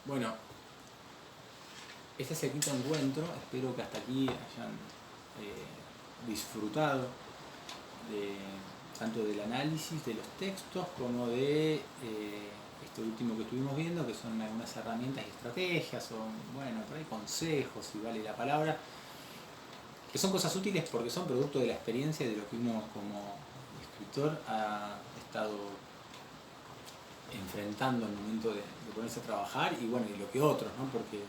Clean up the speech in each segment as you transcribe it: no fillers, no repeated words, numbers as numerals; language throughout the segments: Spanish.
Bueno, este es el quinto encuentro. Espero que hasta aquí hayan disfrutado de, tanto del análisis de los textos como de esto último que estuvimos viendo, que son algunas herramientas y estrategias, o bueno, por ahí consejos, si vale la palabra, que son cosas útiles porque son producto de la experiencia de lo que uno como escritor ha estado enfrentando al momento de ponerse a trabajar, y bueno, y lo que otros, ¿no? Porque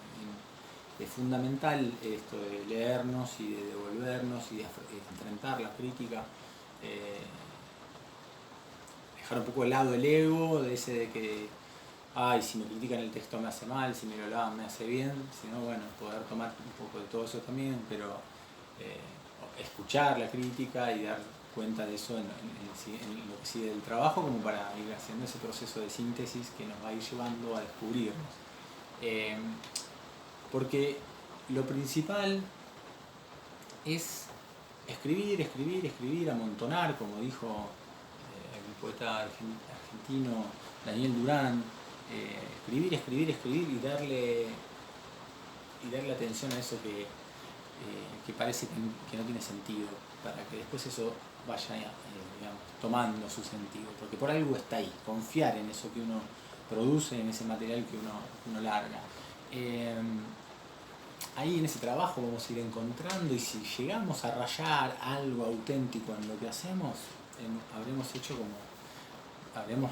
es fundamental esto de leernos y de devolvernos y de enfrentar la crítica, eh, dejar un poco de lado el ego, de ese de que, ay, si me critican el texto me hace mal, si me lo lavan me hace bien, sino bueno, poder tomar un poco de todo eso también, pero eh, escuchar la crítica y dar cuenta de eso en lo que sigue del trabajo, como para ir haciendo ese proceso de síntesis que nos va a ir llevando a descubrirnos. Eh, porque lo principal es escribir, escribir, escribir, amontonar, como dijo el poeta argentino Daniel Durán, escribir, escribir, escribir y darle atención a eso que parece que no tiene sentido, para que después eso vaya digamos, tomando su sentido, porque por algo está ahí, confiar en eso que uno produce, en ese material que uno larga. Ahí en ese trabajo vamos a ir encontrando, y si llegamos a rayar algo auténtico en lo que hacemos, habremos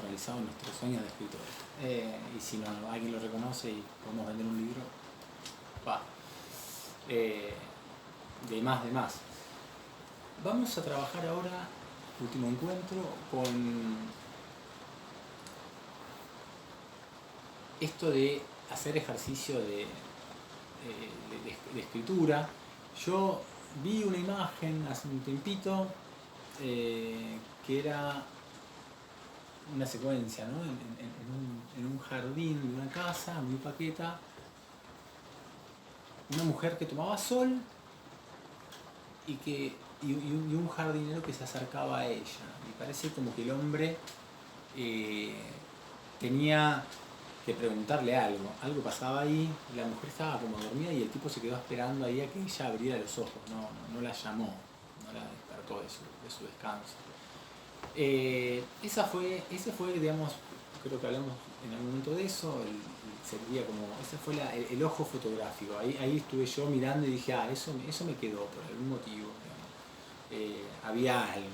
realizado nuestro sueño de escritor. Y si no, alguien lo reconoce y podemos vender un libro, va. De más, de más. Vamos a trabajar ahora, último encuentro, con esto de hacer ejercicio de escritura. Yo vi una imagen hace un tiempito que era una secuencia, ¿no? En un jardín de una casa muy paqueta, una mujer que tomaba sol y un jardinero que se acercaba a ella. Y parece como que el hombre tenía que preguntarle algo. Algo pasaba ahí, la mujer estaba como dormida y el tipo se quedó esperando ahí a que ella abriera los ojos. No la llamó, no la despertó de su descanso. Ese fue, digamos, creo que hablamos en algún momento de eso, sería como, ese fue el ojo fotográfico. Ahí estuve yo mirando y dije, eso me quedó por algún motivo. Había algo.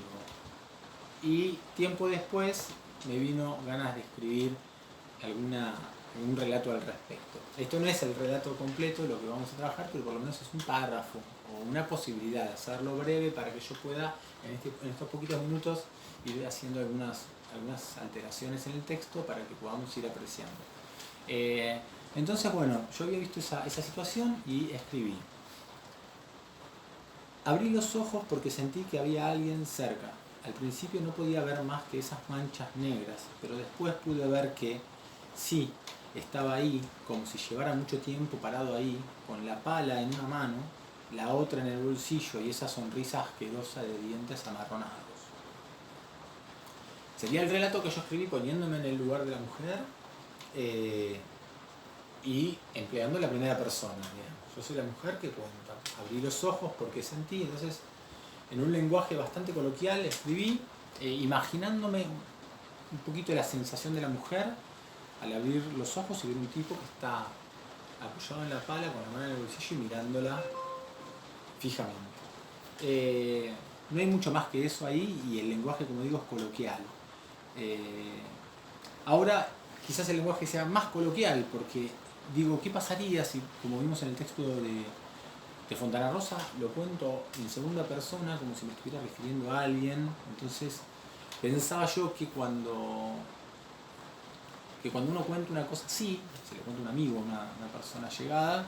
Y tiempo después me vino ganas de escribir algún relato al respecto. Esto no es el relato completo, lo que vamos a trabajar, pero por lo menos es un párrafo o una posibilidad de hacerlo breve para que yo pueda en estos poquitos minutos ir haciendo algunas alteraciones en el texto para que podamos ir apreciando. Entonces, bueno, yo había visto esa situación y escribí. Abrí los ojos porque sentí que había alguien cerca. Al principio no podía ver más que esas manchas negras, pero después pude ver que sí, estaba ahí, como si llevara mucho tiempo parado ahí, con la pala en una mano, la otra en el bolsillo y esa sonrisa asquerosa de dientes amarronados. Sería el relato que yo escribí poniéndome en el lugar de la mujer y empleando la primera persona. Digamos. Yo soy la mujer que cuenta. Abrí los ojos porque sentí, entonces en un lenguaje bastante coloquial escribí, imaginándome un poquito la sensación de la mujer al abrir los ojos y ver un tipo que está apoyado en la pala con la mano en el bolsillo y mirándola fijamente. No hay mucho más que eso ahí y el lenguaje, como digo, es coloquial. Ahora quizás el lenguaje sea más coloquial porque digo, ¿qué pasaría si, como vimos en el texto de Fontana Rosa, lo cuento en segunda persona como si me estuviera refiriendo a alguien? Entonces pensaba yo que cuando uno cuenta una cosa así, se le cuenta a un amigo, una persona llegada,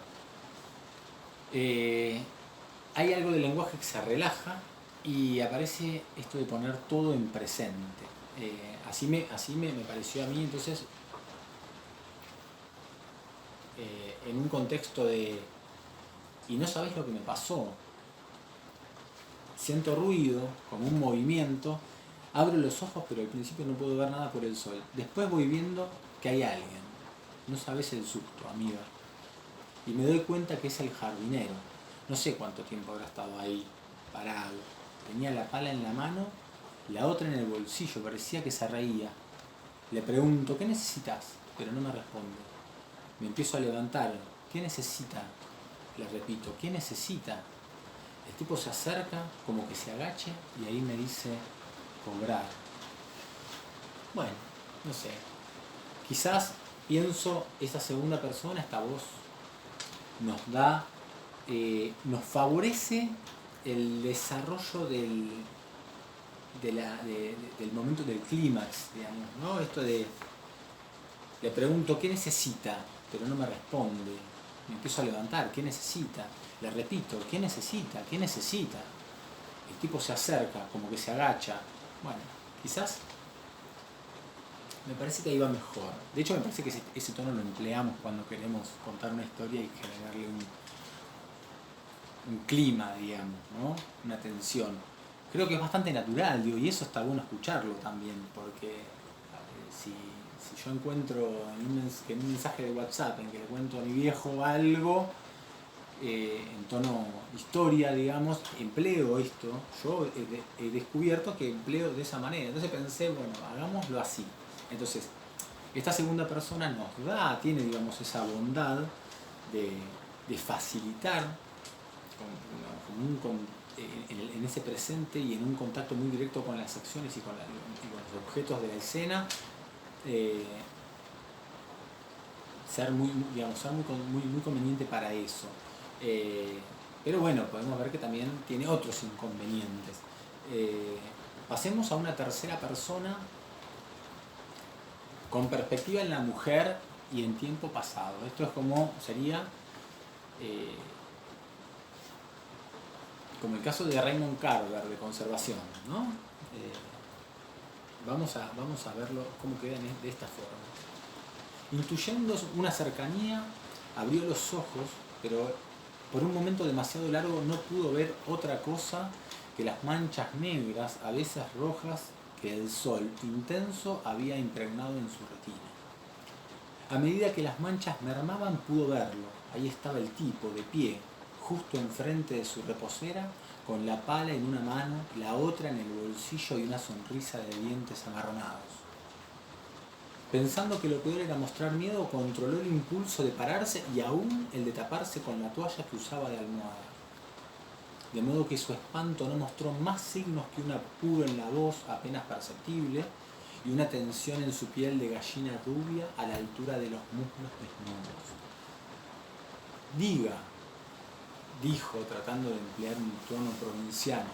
hay algo del lenguaje que se relaja y aparece esto de poner todo en presente. Así me pareció a mí. Entonces, en un contexto de y no sabés lo que me pasó, siento ruido, como un movimiento, abro los ojos pero al principio no puedo ver nada por el sol, después voy viendo que hay alguien No sabes el susto, amiga. Y me doy cuenta que es el jardinero. No sé cuánto tiempo habrá estado ahí, parado. Tenía la pala en la mano, la otra en el bolsillo, parecía que se reía. Le pregunto, ¿qué necesitas? Pero no me responde. Me empiezo a levantar. ¿Qué necesita? Le repito, ¿qué necesita? El tipo se acerca, como que se agache, y ahí me dice, cobrar. Bueno, no sé. Quizás pienso, esa segunda persona, esta voz, nos da, nos favorece el desarrollo del momento del clímax, digamos, ¿no? Esto de, le pregunto, ¿qué necesita? Pero no me responde. Me empiezo a levantar, ¿qué necesita? Le repito, ¿qué necesita? ¿Qué necesita? El tipo se acerca, como que se agacha. Bueno, quizás me parece que ahí va mejor. De hecho, me parece que ese tono lo empleamos cuando queremos contar una historia y generarle un clima, digamos, ¿no? Una tensión. Creo que es bastante natural, digo, y eso está bueno escucharlo también, porque si yo encuentro en un mensaje de WhatsApp en que le cuento a mi viejo algo, en tono historia, digamos, empleo esto, yo he descubierto que empleo de esa manera. Entonces pensé, bueno, hagámoslo así. Entonces, esta segunda persona nos da, tiene, digamos, esa bondad de facilitar en ese presente y en un contacto muy directo con las acciones y con los objetos de la escena, ser muy conveniente para eso. Pero bueno, podemos ver que también tiene otros inconvenientes. Pasemos a una tercera persona con perspectiva en la mujer y en tiempo pasado. Esto es como sería como el caso de Raymond Carver de conservación, ¿no? Vamos a verlo cómo queda de esta forma. Intuyendo una cercanía, abrió los ojos, pero por un momento demasiado largo no pudo ver otra cosa que las manchas negras, a veces rojas, que el sol intenso había impregnado en su retina. A medida que las manchas mermaban pudo verlo. Ahí estaba el tipo, de pie, justo enfrente de su reposera, con la pala en una mano, la otra en el bolsillo y una sonrisa de dientes amarronados. Pensando que lo peor era mostrar miedo, controló el impulso de pararse y aún el de taparse con la toalla que usaba de almohada. De modo que su espanto no mostró más signos que un apuro en la voz apenas perceptible y una tensión en su piel de gallina rubia a la altura de los muslos desnudos. Diga, dijo tratando de emplear un tono provinciano.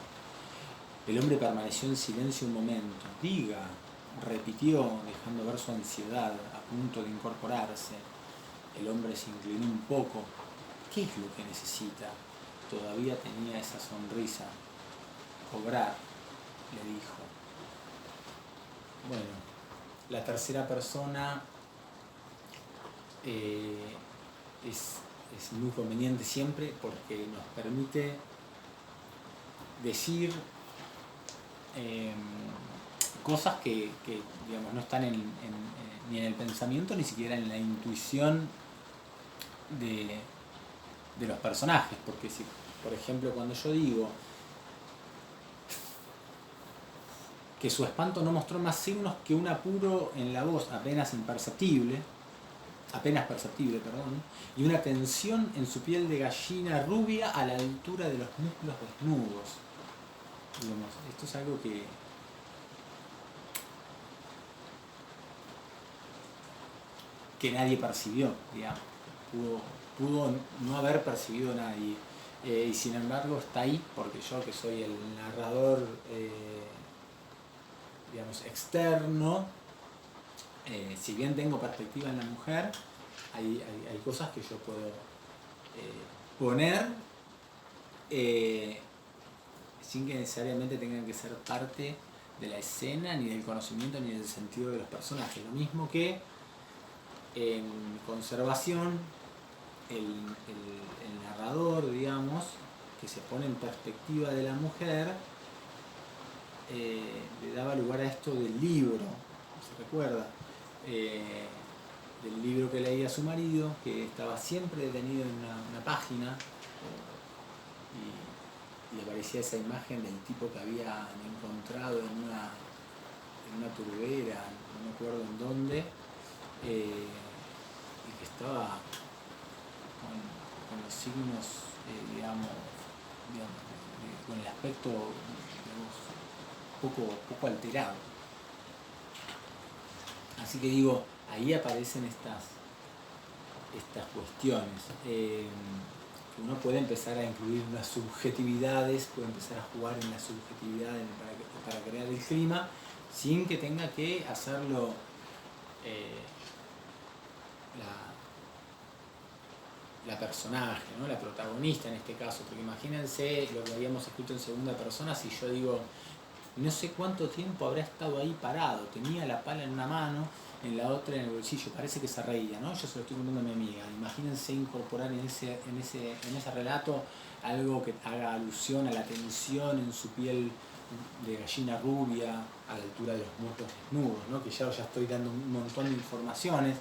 El hombre permaneció en silencio un momento. Diga, repitió, dejando ver su ansiedad, a punto de incorporarse. El hombre se inclinó un poco. ¿Qué es lo que necesita? Todavía tenía esa sonrisa. Cobrar, le dijo. Bueno, la tercera persona es muy conveniente siempre porque nos permite decir cosas que digamos, no están ni en el pensamiento ni siquiera en la intuición de los personajes, porque si, por ejemplo, cuando yo digo que su espanto no mostró más signos que un apuro en la voz apenas perceptible, y una tensión en su piel de gallina rubia a la altura de los muslos desnudos. Digamos, esto es algo que nadie percibió, digamos. Pudo no haber percibido nadie. Y sin embargo está ahí, porque yo que soy el narrador digamos, externo, si bien tengo perspectiva en la mujer, hay cosas que yo puedo poner sin que necesariamente tengan que ser parte de la escena, ni del conocimiento, ni del sentido de los personajes. Lo mismo que en conservación, el narrador, digamos, que se pone en perspectiva de la mujer, le daba lugar a esto del libro, ¿se recuerda? del libro que leía su marido, que estaba siempre detenido en una página y aparecía esa imagen del tipo que habían encontrado en una turbera, no me acuerdo en dónde, y que estaba con los signos, digamos, con el aspecto, digamos, poco alterado. Así que digo, ahí aparecen estas cuestiones. Uno puede empezar a incluir las subjetividades, puede empezar a jugar en las subjetividades para crear el clima, sin que tenga que hacerlo la personaje, ¿no? La protagonista en este caso, porque imagínense lo que habíamos escrito en segunda persona, si yo digo, no sé cuánto tiempo habrá estado ahí parado, tenía la pala en una mano, en la otra en el bolsillo, parece que se reía, ¿no? Yo se lo estoy contando a mi amiga. Imagínense incorporar en ese relato algo que haga alusión a la tensión en su piel de gallina rubia, a la altura de los muslos desnudos, ¿no? Que ya estoy dando un montón de informaciones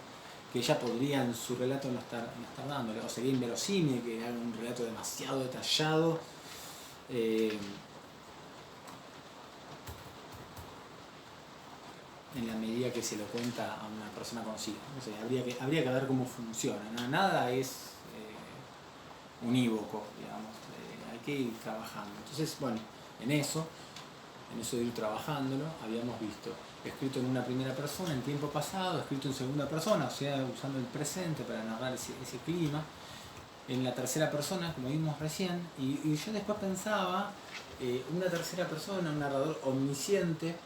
que ella podría en su relato no estar dando, o sería inverosímil que haga un relato demasiado detallado. En la medida que se lo cuenta a una persona conocida. No sé, habría que ver cómo funciona. Nada es unívoco, digamos. Hay que ir trabajando. Entonces, bueno, en eso de ir trabajándolo, habíamos visto escrito en una primera persona en tiempo pasado, escrito en segunda persona, o sea, usando el presente para narrar ese clima. En la tercera persona, como vimos recién, y yo después pensaba, una tercera persona, un narrador omnisciente.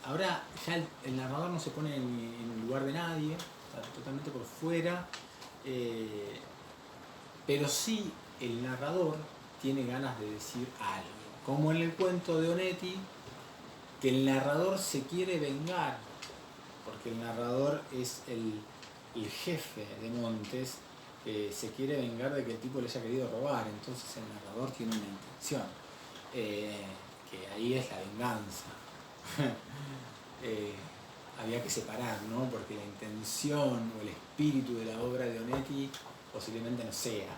Ahora ya el narrador no se pone en el lugar de nadie, está totalmente por fuera, pero sí el narrador tiene ganas de decir algo, como en el cuento de Onetti, que el narrador se quiere vengar, porque el narrador es el jefe de Montes, se quiere vengar de que el tipo le haya querido robar, entonces el narrador tiene una intención, que ahí es la venganza. Había que separar, ¿no? Porque la intención o el espíritu de la obra de Onetti posiblemente no sea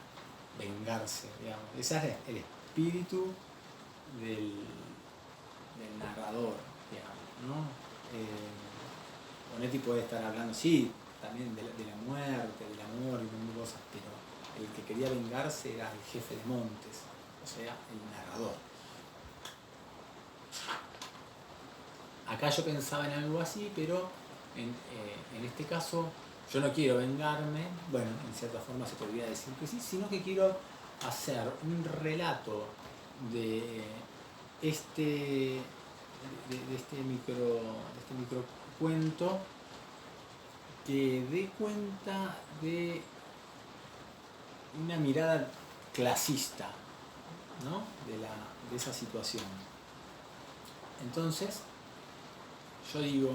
vengarse, digamos. Ese es el espíritu del narrador, digamos, ¿no? Onetti puede estar hablando, sí, también de la muerte, del amor y un montón de cosas, pero el que quería vengarse era el jefe de Montes, o sea, el narrador. Acá yo pensaba en algo así, pero en este caso yo no quiero vengarme, bueno, en cierta forma se podría decir que sí, sino que quiero hacer un relato de este microcuento que dé cuenta de una mirada clasista, ¿no? de esa situación. Entonces, yo digo,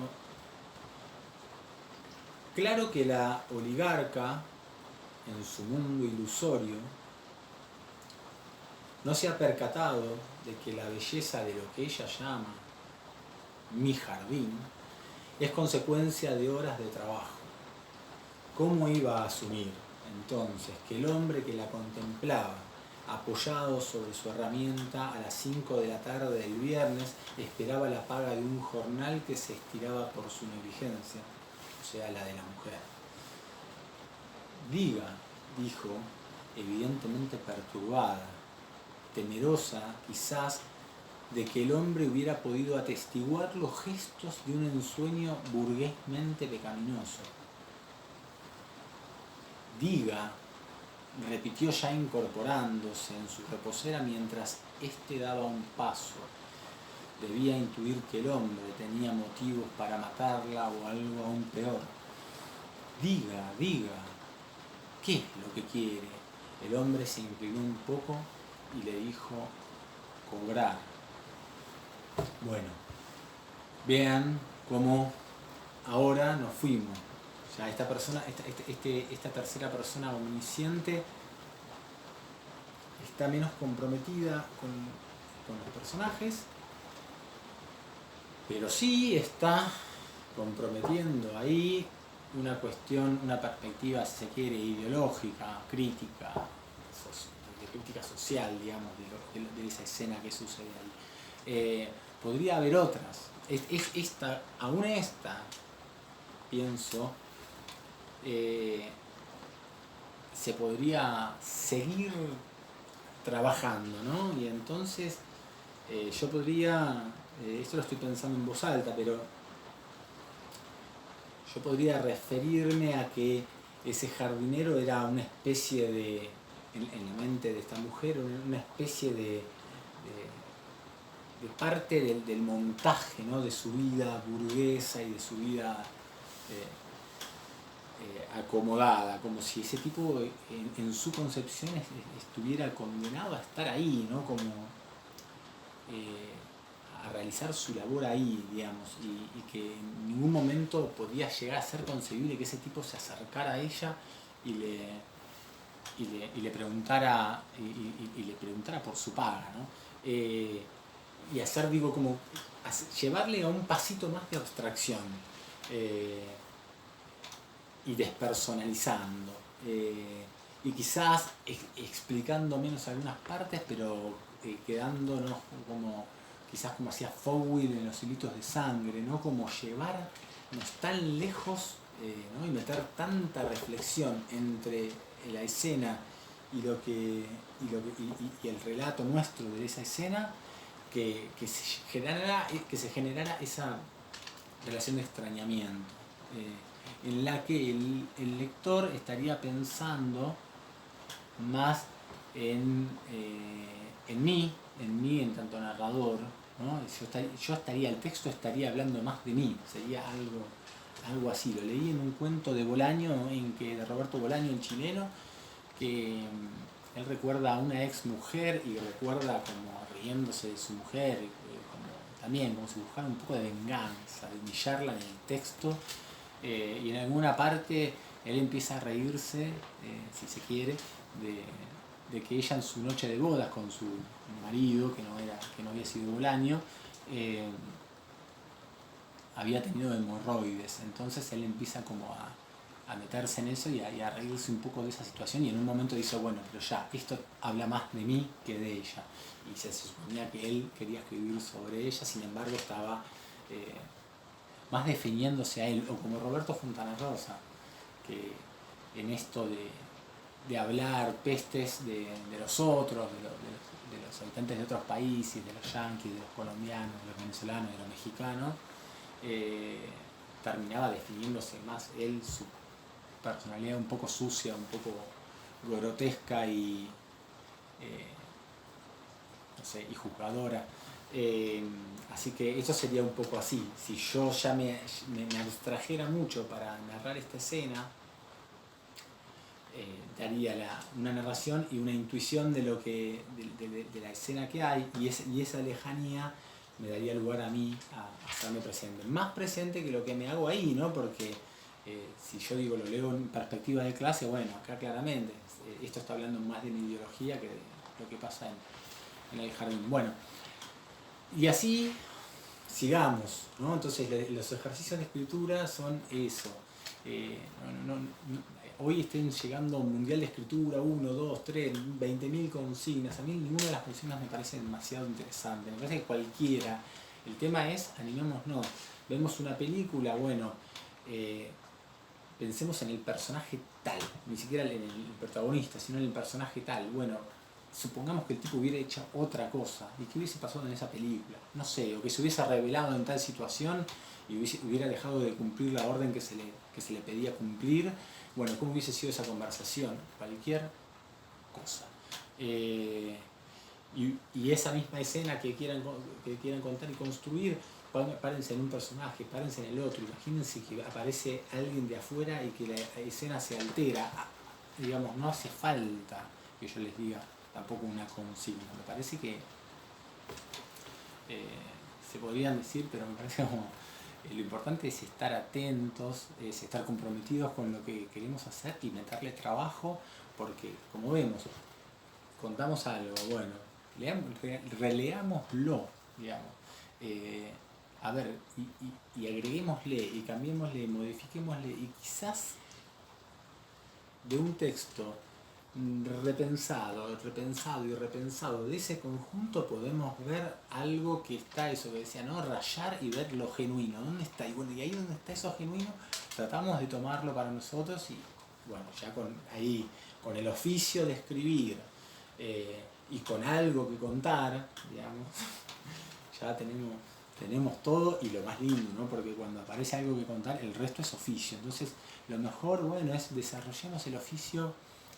claro que la oligarca, en su mundo ilusorio, no se ha percatado de que la belleza de lo que ella llama mi jardín es consecuencia de horas de trabajo. ¿Cómo iba a asumir entonces que el hombre que la contemplaba apoyado sobre su herramienta a las 5 de la tarde del viernes esperaba la paga de un jornal que se estiraba por su negligencia, o sea, la de la mujer? Dijo, evidentemente perturbada, temerosa quizás de que el hombre hubiera podido atestiguar los gestos de un ensueño burguesmente pecaminoso. Repitió ya incorporándose en su reposera mientras éste daba un paso. Debía intuir que el hombre tenía motivos para matarla o algo aún peor. Diga, ¿qué es lo que quiere? El hombre se inclinó un poco y le dijo, cobrar. Bueno, vean cómo ahora nos fuimos. Ya esta persona, esta tercera persona omnisciente está menos comprometida con los personajes, pero sí está comprometiendo ahí una cuestión, una perspectiva, si se quiere, ideológica, crítica, de crítica social, digamos, de esa escena que sucede ahí. Podría haber otras. Aún esta, pienso, se podría seguir trabajando, ¿no? Y entonces yo podría, esto lo estoy pensando en voz alta, pero yo podría referirme a que ese jardinero era una especie de, en la mente de esta mujer, una especie de parte del montaje, ¿no? De su vida burguesa y de su vida acomodada, como si ese tipo en su concepción estuviera condenado a estar ahí, ¿no? Como a realizar su labor ahí, digamos, y que en ningún momento podía llegar a ser concebible que ese tipo se acercara a ella y le preguntara y le preguntara por su paga, ¿no? Y hacer, digo, como llevarle a un pasito más de abstracción y despersonalizando, y quizás explicando menos algunas partes, pero quedándonos como quizás como hacía Fowell en Los hilitos de sangre, ¿no? Como llevarnos tan lejos, ¿no? Y meter tanta reflexión entre la escena y y el relato nuestro de esa escena, que se generara esa relación de extrañamiento, en la que el lector estaría pensando más en mí, en tanto narrador, ¿no? El texto estaría hablando más de mí, sería algo así. Lo leí en un cuento de Bolaño, de Roberto Bolaño, el chileno, que él recuerda a una ex mujer y recuerda como riéndose de su mujer, también como si buscara un poco de venganza, de humillarla en el texto, y en alguna parte él empieza a reírse, si se quiere, de que ella en su noche de bodas con su marido, que no había sido Bolaño, había tenido hemorroides. Entonces él empieza como a meterse en eso y a reírse un poco de esa situación, y en un momento dice, bueno, pero ya, esto habla más de mí que de ella. Y se suponía que él quería escribir sobre ella, sin embargo estaba más definiéndose a él, o como Roberto Fontana Rosa, que en esto de hablar pestes de los otros, de los habitantes de otros países, de los yanquis, de los colombianos, de los venezolanos, de los mexicanos, terminaba definiéndose más él, su personalidad un poco sucia, un poco grotesca y no sé, y juzgadora. Así que eso sería un poco así. Si yo ya me abstrajera mucho para narrar esta escena, daría una narración y una intuición de de la escena que hay, y esa lejanía me daría lugar a mí a hacerme presente. Más presente que lo que me hago ahí, ¿no? Porque si yo digo, lo leo en perspectiva de clase, bueno, acá claramente, esto está hablando más de mi ideología que de lo que pasa en el jardín. Bueno, y así sigamos, ¿no? Entonces los ejercicios de escritura son eso. Hoy estén llegando a un mundial de escritura, 1, 2, 3, 20.000 consignas. A mí ninguna de las consignas me parece demasiado interesante. Me parece que cualquiera. El tema es, animémonos. Vemos una película, bueno, pensemos en el personaje tal, ni siquiera en el protagonista, sino en el personaje tal. Bueno, supongamos que el tipo hubiera hecho otra cosa, ¿y qué hubiese pasado en esa película? No sé, o que se hubiese revelado en tal situación y hubiera dejado de cumplir la orden que se le pedía cumplir. Bueno, ¿cómo hubiese sido esa conversación? Cualquier cosa. Y esa misma escena que quieran contar y construir, párense en un personaje, párense en el otro, imagínense que aparece alguien de afuera y que la escena se altera. Digamos, no hace falta que yo les diga tampoco una consigna. Me parece que se podrían decir, pero me parece como lo importante es estar atentos, es estar comprometidos con lo que queremos hacer y meterle trabajo, porque como vemos, contamos algo, bueno, releámoslo, digamos. a ver, y agreguémosle, y cambiémosle, y modifiquémosle, y quizás de un texto repensado, repensado y repensado de ese conjunto podemos ver algo que está, eso que decía, ¿no? Rayar y ver lo genuino, ¿dónde está? Y bueno, y ahí donde está eso genuino, tratamos de tomarlo para nosotros y bueno, ya ahí, con el oficio de escribir y con algo que contar, digamos, ya tenemos todo y lo más lindo, ¿no? Porque cuando aparece algo que contar, el resto es oficio. Entonces, lo mejor, bueno, es desarrollemos el oficio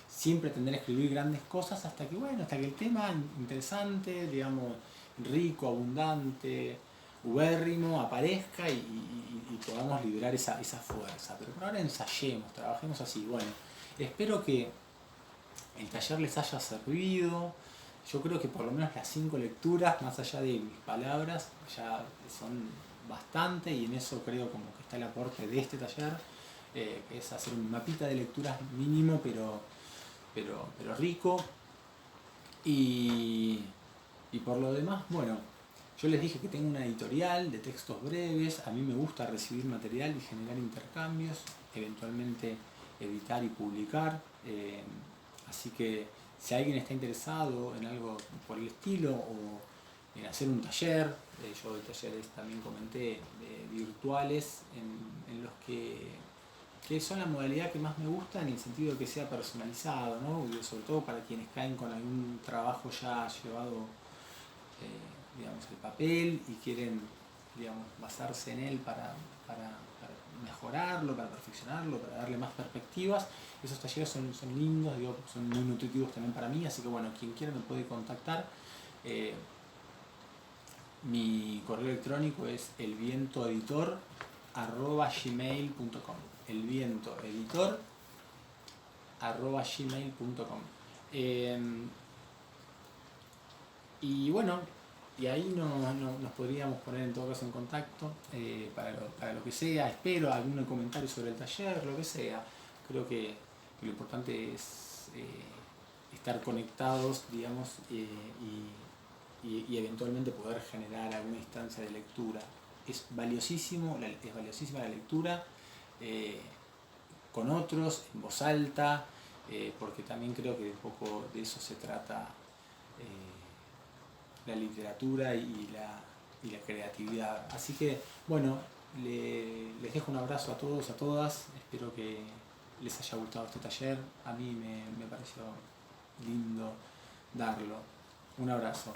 sin pretender escribir grandes cosas hasta que, bueno, hasta que el tema interesante, digamos, rico, abundante, ubérrimo, aparezca y podamos liberar esa fuerza. Pero por ahora ensayemos, trabajemos así. Bueno, espero que el taller les haya servido. Yo creo que por lo menos las 5 lecturas, más allá de mis palabras, ya son bastante y en eso creo como que está el aporte de este taller, que es hacer un mapita de lecturas mínimo pero rico. Y por lo demás, bueno, yo les dije que tengo una editorial de textos breves, a mí me gusta recibir material y generar intercambios, eventualmente editar y publicar, así que si alguien está interesado en algo por el estilo o en hacer un taller, yo de talleres también comenté, virtuales, en los que son la modalidad que más me gusta en el sentido de que sea personalizado, ¿no? Sobre todo para quienes caen con algún trabajo ya llevado, digamos, el papel y quieren, digamos, basarse en él para mejorarlo, para perfeccionarlo, para darle más perspectivas. Esos talleres son lindos, digo, son muy nutritivos también para mí, así que bueno, quien quiera me puede contactar. Mi correo electrónico es elvientoeditor@gmail.com. elvientoeditor@gmail.com. Y bueno, y ahí nos podríamos poner en todo caso en contacto para lo que sea. Espero algún comentario sobre el taller, lo que sea. Creo que lo importante es estar conectados, digamos, y eventualmente poder generar alguna instancia de lectura. Es valiosísima la lectura con otros, en voz alta, porque también creo que un poco de eso se trata la literatura y la creatividad. Así que, bueno, les dejo un abrazo a todos, a todas. Espero que les haya gustado este taller. A mí me pareció lindo darlo. Un abrazo.